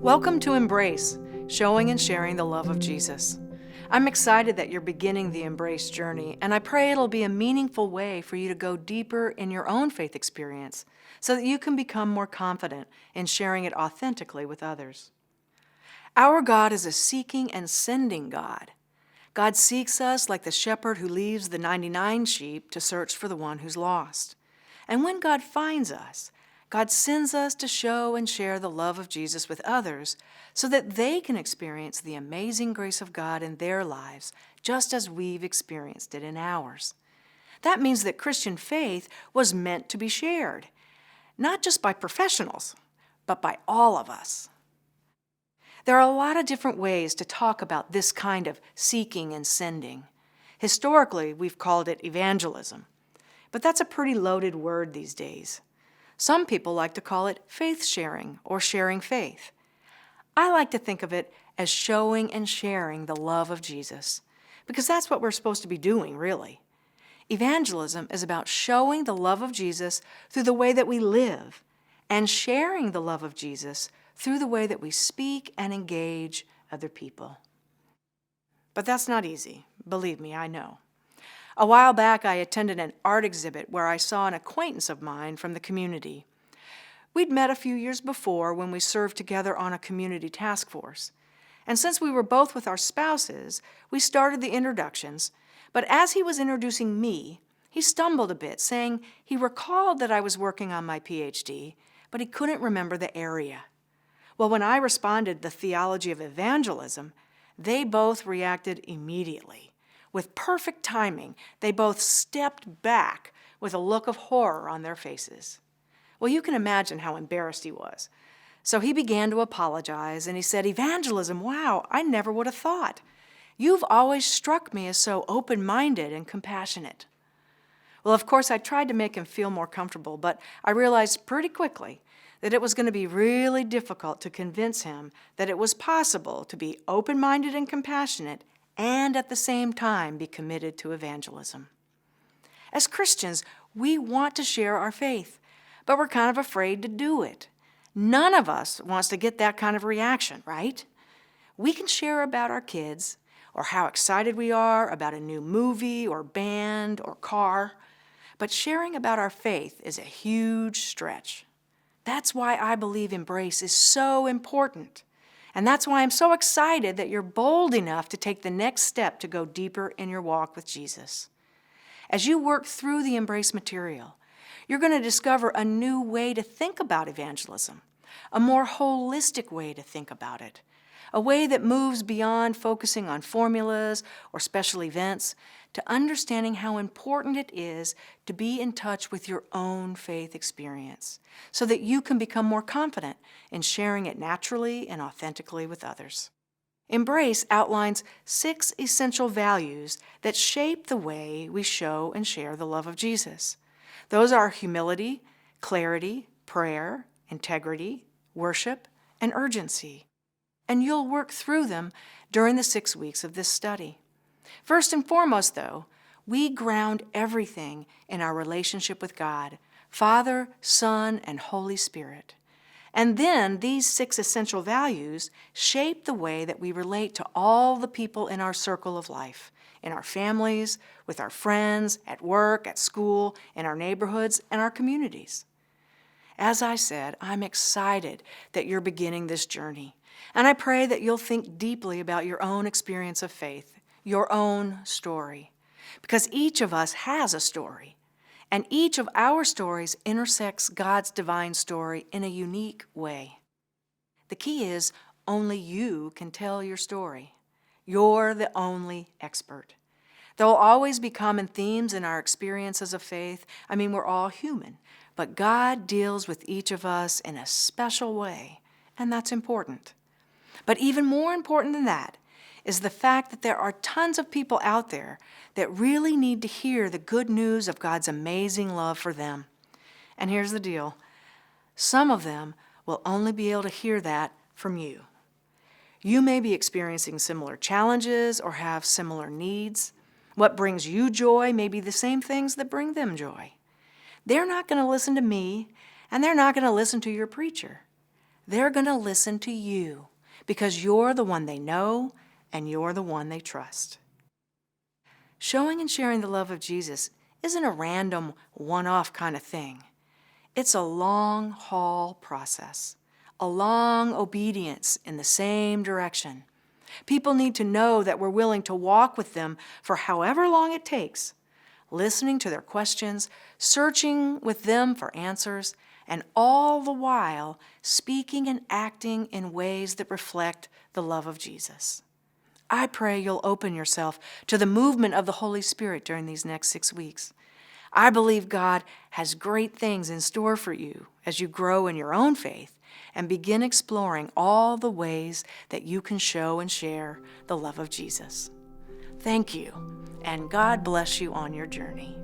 Welcome to Embrace, showing and sharing the love of Jesus. I'm excited that you're beginning the Embrace journey, and I pray it'll be a meaningful way for you to go deeper in your own faith experience so that you can become more confident in sharing it authentically with others. Our God is a seeking and sending God. God seeks us like the shepherd who leaves the 99 sheep to search for the one who's lost. And when God finds us, God sends us to show and share the love of Jesus with others so that they can experience the amazing grace of God in their lives just as we've experienced it in ours. That means that Christian faith was meant to be shared, not just by professionals, but by all of us. There are a lot of different ways to talk about this kind of seeking and sending. Historically, we've called it evangelism, but that's a pretty loaded word these days. Some people like to call it faith sharing or sharing faith. I like to think of it as showing and sharing the love of Jesus, because that's what we're supposed to be doing, really. Evangelism is about showing the love of Jesus through the way that we live and sharing the love of Jesus through the way that we speak and engage other people. But that's not easy. Believe me, I know. A while back, I attended an art exhibit where I saw an acquaintance of mine from the community. We'd met a few years before when we served together on a community task force. And since we were both with our spouses, we started the introductions, but as he was introducing me, he stumbled a bit, saying he recalled that I was working on my PhD, but he couldn't remember the area. Well, when I responded the theology of evangelism, they both reacted immediately. With perfect timing, they both stepped back with a look of horror on their faces. Well, you can imagine how embarrassed he was. So he began to apologize, and he said, "Evangelism, wow, I never would have thought. You've always struck me as so open-minded and compassionate." Well, of course, I tried to make him feel more comfortable, but I realized pretty quickly that it was going to be really difficult to convince him that it was possible to be open-minded and compassionate and at the same time be committed to evangelism. As Christians, we want to share our faith, but we're kind of afraid to do it. None of us wants to get that kind of reaction, right? We can share about our kids or how excited we are about a new movie or band or car, but sharing about our faith is a huge stretch. That's why I believe Embrace is so important. And that's why I'm so excited that you're bold enough to take the next step to go deeper in your walk with Jesus. As you work through the Embrace material, you're going to discover a new way to think about evangelism, a more holistic way to think about it, a way that moves beyond focusing on formulas or special events to understanding how important it is to be in touch with your own faith experience so that you can become more confident in sharing it naturally and authentically with others. Embrace outlines 6 essential values that shape the way we show and share the love of Jesus. Those are humility, clarity, prayer, integrity, worship, and urgency. And you'll work through them during the 6 weeks of this study. First and foremost, though, we ground everything in our relationship with God, Father, Son, and Holy Spirit. And then these 6 essential values shape the way that we relate to all the people in our circle of life, in our families, with our friends, at work, at school, in our neighborhoods, and our communities. As I said, I'm excited that you're beginning this journey, and I pray that you'll think deeply about your own experience of faith, your own story, because each of us has a story, and each of our stories intersects God's divine story in a unique way. The key is only you can tell your story. You're the only expert. There'll always be common themes in our experiences of faith. I mean, we're all human, but God deals with each of us in a special way, and that's important. But even more important than that is the fact that there are tons of people out there that really need to hear the good news of God's amazing love for them. And here's the deal. Some of them will only be able to hear that from you. You may be experiencing similar challenges or have similar needs. What brings you joy may be the same things that bring them joy. They're not going to listen to me, and they're not going to listen to your preacher. They're going to listen to you because you're the one they know and you're the one they trust. Showing and sharing the love of Jesus isn't a random, one-off kind of thing. It's a long-haul process, a long obedience in the same direction. People need to know that we're willing to walk with them for however long it takes, listening to their questions, searching with them for answers, and all the while speaking and acting in ways that reflect the love of Jesus. I pray you'll open yourself to the movement of the Holy Spirit during these next 6 weeks. I believe God has great things in store for you as you grow in your own faith and begin exploring all the ways that you can show and share the love of Jesus. Thank you, and God bless you on your journey.